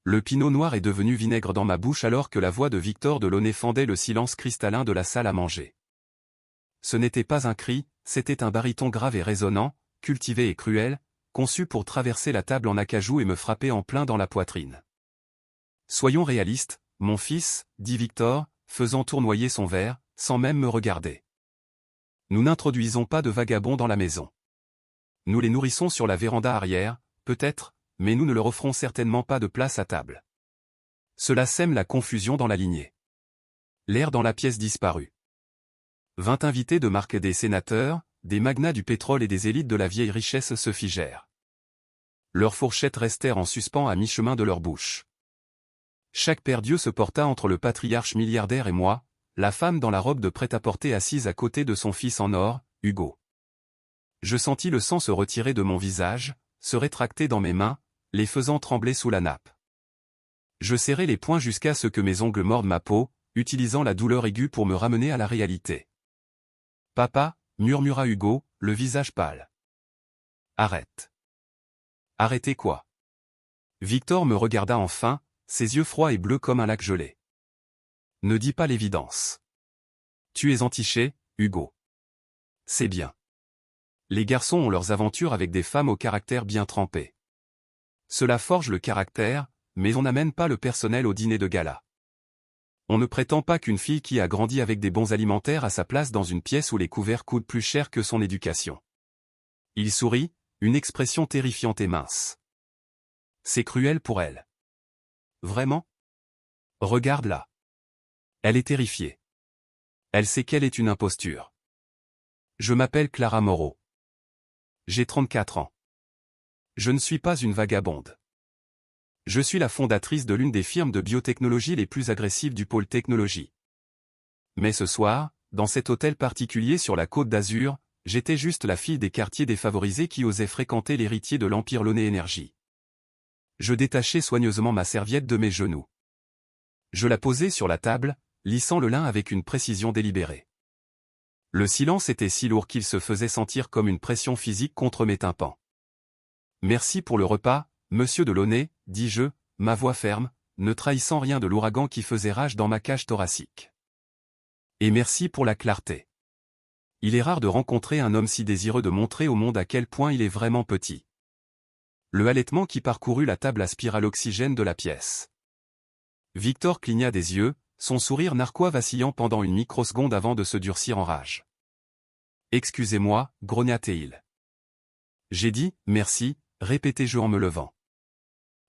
Le pinot noir est devenu vinaigre dans ma bouche alors que la voix de Victor Delaunay fendait le silence cristallin de la salle à manger. Ce n'était pas un cri, c'était un baryton grave et résonnant, cultivé et cruel, conçu pour traverser la table en acajou et me frapper en plein dans la poitrine. Soyons réalistes, mon fils, dit Victor, faisant tournoyer son verre, sans même me regarder. Nous n'introduisons pas de vagabonds dans la maison. Nous les nourrissons sur la véranda arrière, peut-être, mais nous ne leur offrons certainement pas de place à table. Cela sème la confusion dans la lignée. L'air dans la pièce disparut. 20 invités de marque des sénateurs, des magnats du pétrole et des élites de la vieille richesse se figèrent. Leurs fourchettes restèrent en suspens à mi-chemin de leur bouche. Chaque paire d'yeux se porta entre le patriarche milliardaire et moi, la femme dans la robe de prêt-à-porter assise à côté de son fils en or, Hugo. Je sentis le sang se retirer de mon visage, se rétracter dans mes mains, les faisant trembler sous la nappe. Je serrai les poings jusqu'à ce que mes ongles mordent ma peau, utilisant la douleur aiguë pour me ramener à la réalité. « Papa » murmura Hugo, le visage pâle. « Arrête. » « Arrêtez quoi ?» Victor me regarda enfin, ses yeux froids et bleus comme un lac gelé. « Ne dis pas l'évidence. Tu es entiché, Hugo. C'est bien. Les garçons ont leurs aventures avec des femmes au caractère bien trempé. Cela forge le caractère, mais on n'amène pas le personnel au dîner de gala. On ne prétend pas qu'une fille qui a grandi avec des bons alimentaires a sa place dans une pièce où les couverts coûtent plus cher que son éducation. » Il sourit, une expression terrifiante et mince. « C'est cruel pour elle. » « Vraiment ? Regarde-la. Elle est terrifiée. Elle sait qu'elle est une imposture. Je m'appelle Clara Moreau. J'ai 34 ans. Je ne suis pas une vagabonde. Je suis la fondatrice de l'une des firmes de biotechnologie les plus agressives du pôle technologie. Mais ce soir, dans cet hôtel particulier sur la Côte d'Azur, j'étais juste la fille des quartiers défavorisés qui osait fréquenter l'héritier de l'Empire Launay Énergie. Je détachai soigneusement ma serviette de mes genoux. Je la posai sur la table, lissant le lin avec une précision délibérée. Le silence était si lourd qu'il se faisait sentir comme une pression physique contre mes tympans. « Merci pour le repas, monsieur Delaunay, dis-je, ma voix ferme, ne trahissant rien de l'ouragan qui faisait rage dans ma cage thoracique. Et merci pour la clarté. Il est rare de rencontrer un homme si désireux de montrer au monde à quel point il est vraiment petit. » Le halètement qui parcourut la table aspira l'oxygène de la pièce. Victor cligna des yeux, son sourire narquois vacillant pendant une microseconde avant de se durcir en rage. « Excusez-moi, grogna-t-il. J'ai dit « merci », répétai-je en me levant.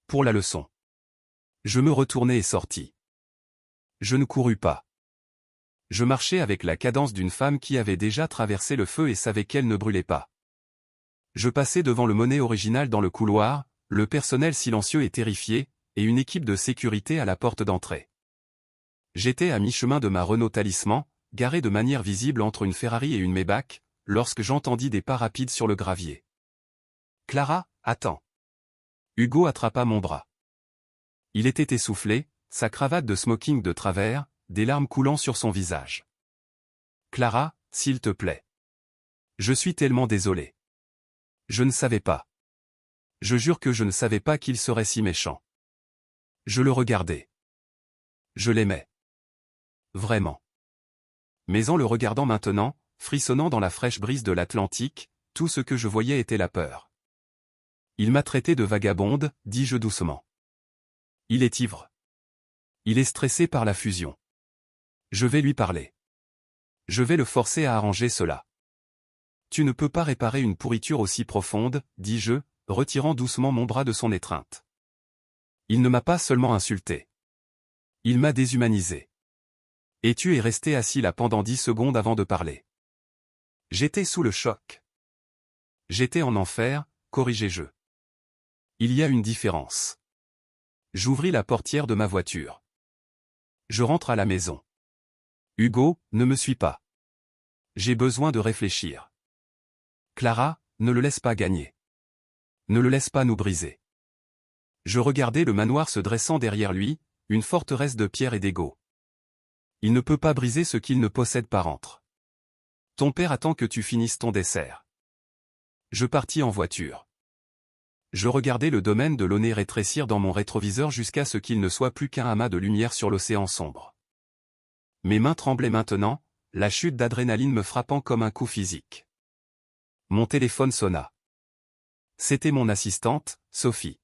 Pour la leçon. Je me retournai et sortis. Je ne courus pas. Je marchais avec la cadence d'une femme qui avait déjà traversé le feu et savait qu'elle ne brûlait pas. Je passai devant le Monet original dans le couloir, le personnel silencieux et terrifié, et une équipe de sécurité à la porte d'entrée. J'étais à mi-chemin de ma Renault Talisman, garée de manière visible entre une Ferrari et une Maybach, lorsque j'entendis des pas rapides sur le gravier. « Clara, attends. » Hugo attrapa mon bras. Il était essoufflé, sa cravate de smoking de travers, des larmes coulant sur son visage. « Clara, s'il te plaît. Je suis tellement désolé. Je ne savais pas. Je jure que je ne savais pas qu'il serait si méchant. Je le regardais. Je l'aimais. Vraiment. Mais en le regardant maintenant, frissonnant dans la fraîche brise de l'Atlantique, tout ce que je voyais était la peur. Il m'a traité de vagabonde, dis-je doucement. Il est ivre. Il est stressé par la fusion. Je vais lui parler. Je vais le forcer à arranger cela. Tu ne peux pas réparer une pourriture aussi profonde, dis-je, retirant doucement mon bras de son étreinte. Il ne m'a pas seulement insulté. Il m'a déshumanisé. Et tu es resté assis là pendant 10 secondes avant de parler. J'étais sous le choc. J'étais en enfer, corrigeai-je. Il y a une différence. J'ouvris la portière de ma voiture. Je rentre à la maison. Hugo, ne me suis pas. J'ai besoin de réfléchir. Clara, ne le laisse pas gagner. Ne le laisse pas nous briser. Je regardais le manoir se dressant derrière lui, une forteresse de pierre et d'ego. Il ne peut pas briser ce qu'il ne possède pas rentre. Ton père attend que tu finisses ton dessert. Je partis en voiture. Je regardais le domaine de Launay rétrécir dans mon rétroviseur jusqu'à ce qu'il ne soit plus qu'un amas de lumière sur l'océan sombre. Mes mains tremblaient maintenant, la chute d'adrénaline me frappant comme un coup physique. Mon téléphone sonna. C'était mon assistante, Sophie.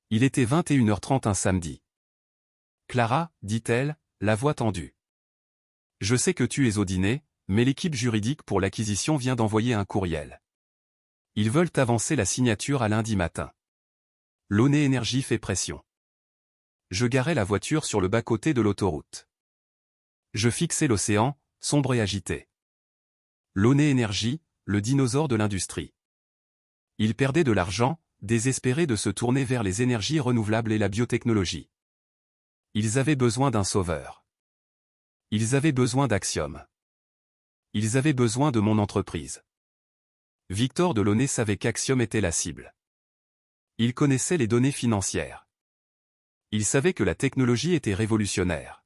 Il était 21h30 un samedi. « Clara, dit-elle, la voix tendue. Je sais que tu es au dîner, mais l'équipe juridique pour l'acquisition vient d'envoyer un courriel. Ils veulent avancer la signature à lundi matin. Launay Énergie fait pression. » Je garais la voiture sur le bas-côté de l'autoroute. Je fixais l'océan, sombre et agité. Launay Énergie, le dinosaure de l'industrie. Il perdait de l'argent, désespéré de se tourner vers les énergies renouvelables et la biotechnologie. Ils avaient besoin d'un sauveur. Ils avaient besoin d'Axiom. Ils avaient besoin de mon entreprise. Victor de Launay savait qu'Axiom était la cible. Il connaissait les données financières. Il savait que la technologie était révolutionnaire.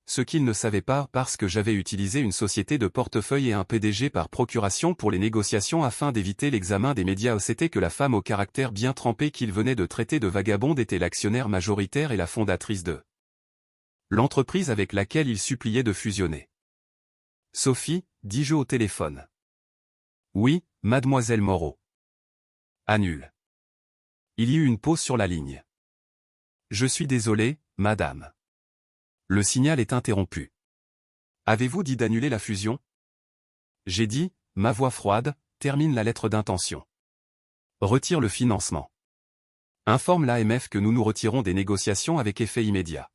Ce qu'il ne savait pas parce que j'avais utilisé une société de portefeuille et un PDG par procuration pour les négociations afin d'éviter l'examen des médias, c'était que la femme au caractère bien trempé qu'il venait de traiter de vagabonde était l'actionnaire majoritaire et la fondatrice de l'entreprise avec laquelle il suppliait de fusionner. « Sophie, dis-je au téléphone. »« Oui, mademoiselle Moreau. »« Annule. » Il y eut une pause sur la ligne. « Je suis désolé, madame. » Le signal est interrompu. « Avez-vous dit d'annuler la fusion ?» J'ai dit, ma voix froide, termine la lettre d'intention. Retire le financement. Informe l'AMF que nous nous retirons des négociations avec effet immédiat.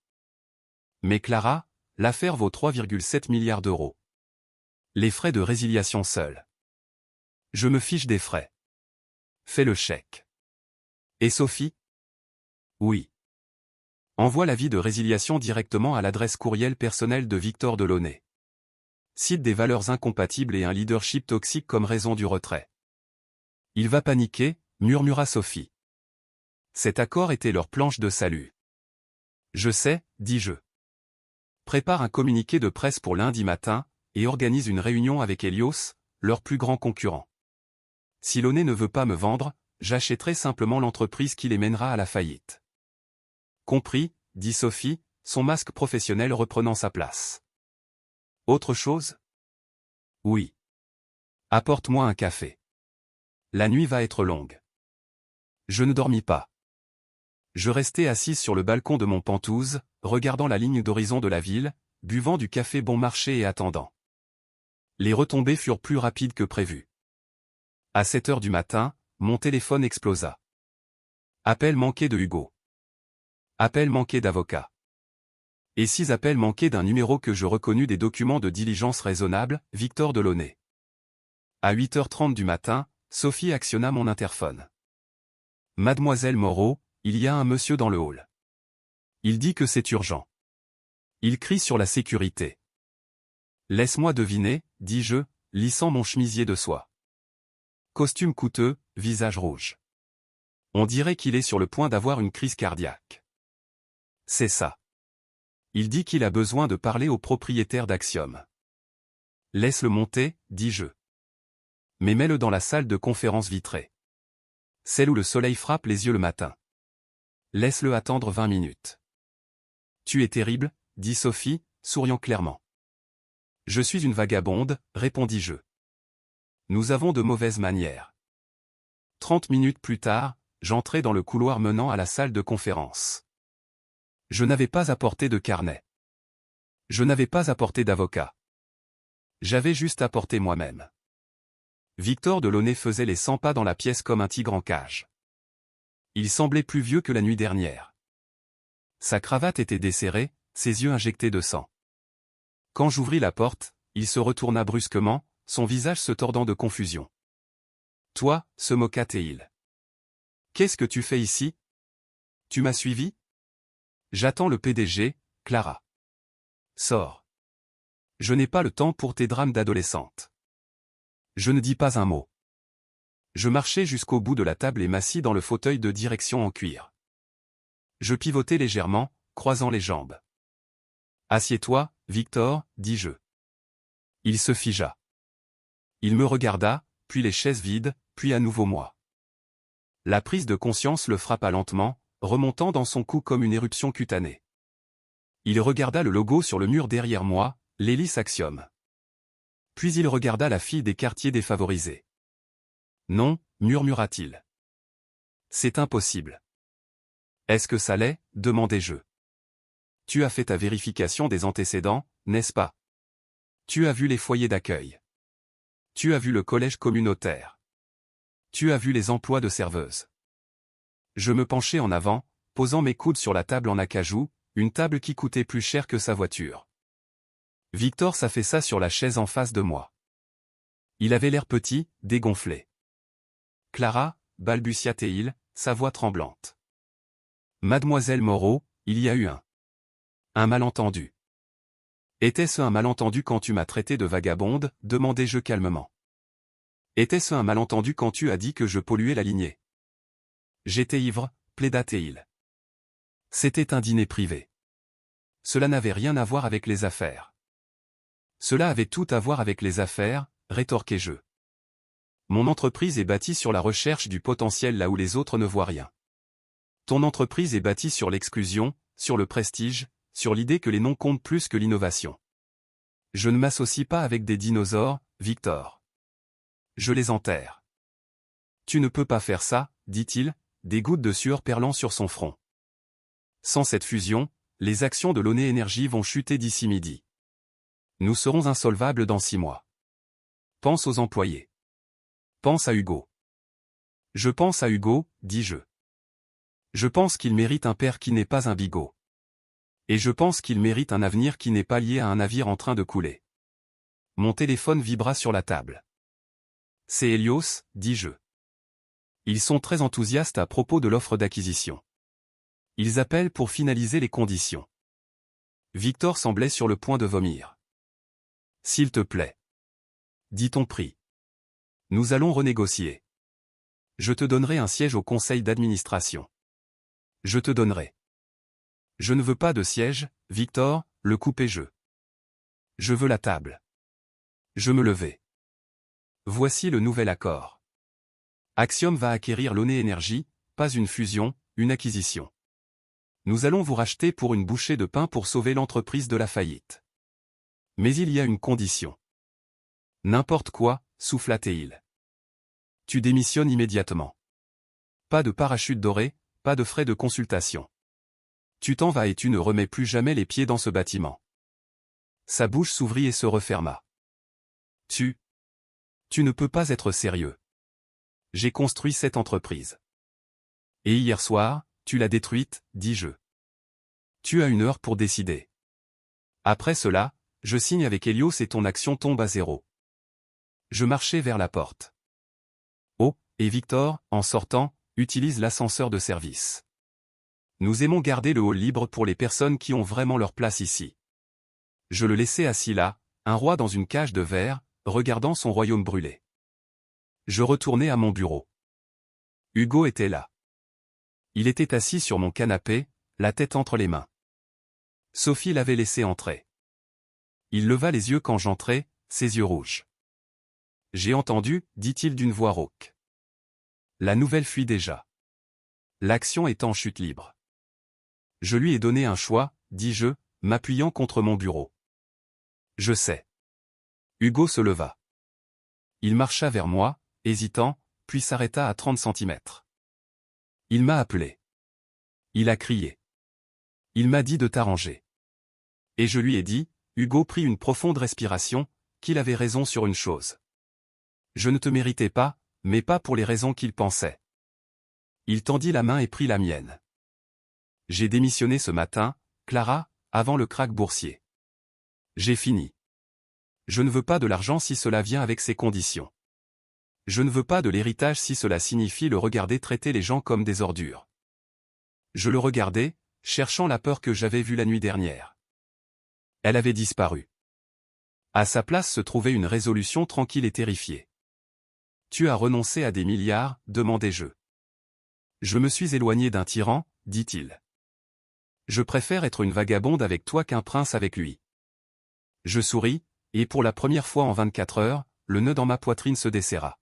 Mais Clara, l'affaire vaut 3,7 milliards d'euros. Les frais de résiliation seuls. Je me fiche des frais. Fais le chèque. Et Sophie? Oui. Envoie l'avis de résiliation directement à l'adresse courriel personnelle de Victor de Launay. Cite des valeurs incompatibles et un leadership toxique comme raison du retrait. Il va paniquer, murmura Sophie. Cet accord était leur planche de salut. Je sais, dis-je. Prépare un communiqué de presse pour lundi matin, et organise une réunion avec Helios, leur plus grand concurrent. Si Launay ne veut pas me vendre, j'achèterai simplement l'entreprise qui les mènera à la faillite. Compris, dit Sophie, son masque professionnel reprenant sa place. Autre chose? Oui. Apporte-moi un café. La nuit va être longue. Je ne dormis pas. Je restais assise sur le balcon de mon Penthouse, regardant la ligne d'horizon de la ville, buvant du café bon marché et attendant. Les retombées furent plus rapides que prévu. À 7 heures du matin, mon téléphone explosa. Appel manqué de Hugo. Appel manqué d'avocat. Et 6 appels manqués d'un numéro que je reconnus des documents de diligence raisonnable, Victor de Launay. À 8h30 du matin, Sophie actionna mon interphone. Mademoiselle Moreau, il y a un monsieur dans le hall. Il dit que c'est urgent. Il crie sur la sécurité. Laisse-moi deviner, dis-je, lissant mon chemisier de soie. Costume coûteux, visage rouge. On dirait qu'il est sur le point d'avoir une crise cardiaque. C'est ça. Il dit qu'il a besoin de parler au propriétaire d'Axiom. Laisse-le monter, dis-je. Mais mets-le dans la salle de conférence vitrée. Celle où le soleil frappe les yeux le matin. Laisse-le attendre 20 minutes. Tu es terrible, dit Sophie, souriant clairement. Je suis une vagabonde, répondis-je. Nous avons de mauvaises manières. 30 minutes plus tard, j'entrai dans le couloir menant à la salle de conférence. Je n'avais pas apporté de carnet. Je n'avais pas apporté d'avocat. J'avais juste apporté moi-même. Victor de Launay faisait les 100 pas dans la pièce comme un tigre en cage. Il semblait plus vieux que la nuit dernière. Sa cravate était desserrée, ses yeux injectés de sang. Quand j'ouvris la porte, il se retourna brusquement, son visage se tordant de confusion. « Toi, se moqua-t-il. Qu'est-ce que tu fais ici? Tu m'as suivi? J'attends le PDG, Clara. Sors. Je n'ai pas le temps pour tes drames d'adolescente. » Je ne dis pas un mot. Je marchai jusqu'au bout de la table et m'assis dans le fauteuil de direction en cuir. Je pivotai légèrement, croisant les jambes. « Assieds-toi, Victor, dis-je. » Il se figea. Il me regarda, puis les chaises vides, puis à nouveau moi. La prise de conscience le frappa lentement, remontant dans son cou comme une éruption cutanée. Il regarda le logo sur le mur derrière moi, l'hélice Axiom. Puis il regarda la fille des quartiers défavorisés. Non, murmura-t-il. C'est impossible. Est-ce que ça l'est, demandai-je. Tu as fait ta vérification des antécédents, n'est-ce pas? Tu as vu les foyers d'accueil. Tu as vu le collège communautaire. Tu as vu les emplois de serveuse. Je me penchai en avant, posant mes coudes sur la table en acajou, une table qui coûtait plus cher que sa voiture. Victor s'affaissa sur la chaise en face de moi. Il avait l'air petit, dégonflé. Clara, balbutia-t-il, sa voix tremblante. Mademoiselle Moreau, il y a eu un malentendu. Était-ce un malentendu quand tu m'as traité de vagabonde, demandai-je calmement. Était-ce un malentendu quand tu as dit que je polluais la lignée? J'étais ivre, plaida-t-il. C'était un dîner privé. Cela n'avait rien à voir avec les affaires. Cela avait tout à voir avec les affaires, rétorquai-je. Mon entreprise est bâtie sur la recherche du potentiel là où les autres ne voient rien. Ton entreprise est bâtie sur l'exclusion, sur le prestige, sur l'idée que les noms comptent plus que l'innovation. Je ne m'associe pas avec des dinosaures, Victor. Je les enterre. Tu ne peux pas faire ça, dit-il, des gouttes de sueur perlant sur son front. Sans cette fusion, les actions de Launay Énergie vont chuter d'ici midi. Nous serons insolvables dans 6 mois. Pense aux employés. Pense à Hugo. Je pense à Hugo, dis-je. Je pense qu'il mérite un père qui n'est pas un bigot. Et je pense qu'il mérite un avenir qui n'est pas lié à un navire en train de couler. Mon téléphone vibra sur la table. C'est Helios, dis-je. Ils sont très enthousiastes à propos de l'offre d'acquisition. Ils appellent pour finaliser les conditions. Victor semblait sur le point de vomir. S'il te plaît. Dis ton prix. Nous allons renégocier. Je te donnerai un siège au conseil d'administration. Je te donnerai. Je ne veux pas de siège, Victor, le coupai-je. Je veux la table. Je me levai. Voici le nouvel accord. Axiom va acquérir Launay Énergie, pas une fusion, une acquisition. Nous allons vous racheter pour une bouchée de pain pour sauver l'entreprise de la faillite. Mais il y a une condition. N'importe quoi, souffla-t-il. Tu démissionnes immédiatement. Pas de parachute doré, pas de frais de consultation. Tu t'en vas et tu ne remets plus jamais les pieds dans ce bâtiment. Sa bouche s'ouvrit et se referma. Tu ne peux pas être sérieux. J'ai construit cette entreprise. Et hier soir, tu l'as détruite, dis-je. Tu as 1 heure pour décider. Après cela, je signe avec Helios et ton action tombe à 0. Je marchai vers la porte. Oh, et Victor, en sortant, utilise l'ascenseur de service. Nous aimons garder le hall libre pour les personnes qui ont vraiment leur place ici. Je le laissai assis là, un roi dans une cage de verre, regardant son royaume brûler. Je retournai à mon bureau. Hugo était là. Il était assis sur mon canapé, la tête entre les mains. Sophie l'avait laissé entrer. Il leva les yeux quand j'entrai, ses yeux rouges. J'ai entendu, dit-il d'une voix rauque. La nouvelle fuit déjà. L'action est en chute libre. Je lui ai donné un choix, dis-je, m'appuyant contre mon bureau. Je sais. Hugo se leva. Il marcha vers moi, hésitant, puis s'arrêta à 30 centimètres. Il m'a appelé. Il a crié. Il m'a dit de t'arranger. Et je lui ai dit, Hugo prit une profonde respiration, qu'il avait raison sur une chose. Je ne te méritais pas, mais pas pour les raisons qu'il pensait. Il tendit la main et prit la mienne. J'ai démissionné ce matin, Clara, avant le krach boursier. J'ai fini. Je ne veux pas de l'argent si cela vient avec ses conditions. Je ne veux pas de l'héritage si cela signifie le regarder traiter les gens comme des ordures. Je le regardais, cherchant la peur que j'avais vue la nuit dernière. Elle avait disparu. À sa place se trouvait une résolution tranquille et terrifiée. Tu as renoncé à des milliards, demandai-je. Je me suis éloigné d'un tyran, dit-il. Je préfère être une vagabonde avec toi qu'un prince avec lui. Je souris, et pour la première fois en 24 heures, le nœud dans ma poitrine se desserra.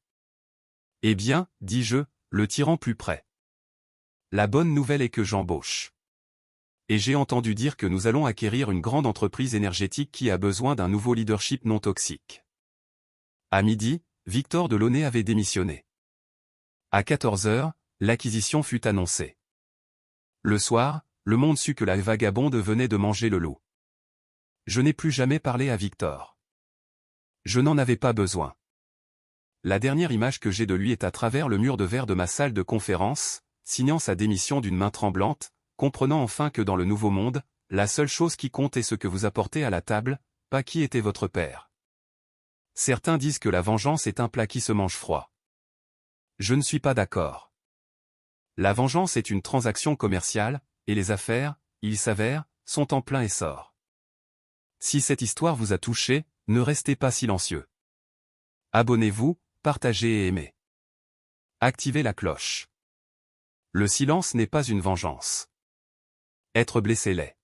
Eh bien, dis-je, le tyran plus près. La bonne nouvelle est que j'embauche. Et j'ai entendu dire que nous allons acquérir une grande entreprise énergétique qui a besoin d'un nouveau leadership non toxique. À midi, Victor Delaunay avait démissionné. À 14 heures, l'acquisition fut annoncée. Le soir, le monde sut que la vagabonde venait de manger le loup. Je n'ai plus jamais parlé à Victor. Je n'en avais pas besoin. La dernière image que j'ai de lui est à travers le mur de verre de ma salle de conférence, signant sa démission d'une main tremblante, comprenant enfin que dans le nouveau monde, la seule chose qui compte est ce que vous apportez à la table, pas qui était votre père. Certains disent que la vengeance est un plat qui se mange froid. Je ne suis pas d'accord. La vengeance est une transaction commerciale, et les affaires, il s'avère, sont en plein essor. Si cette histoire vous a touché, ne restez pas silencieux. Abonnez-vous, partagez et aimez. Activez la cloche. Le silence n'est pas une vengeance. Être blessé l'est.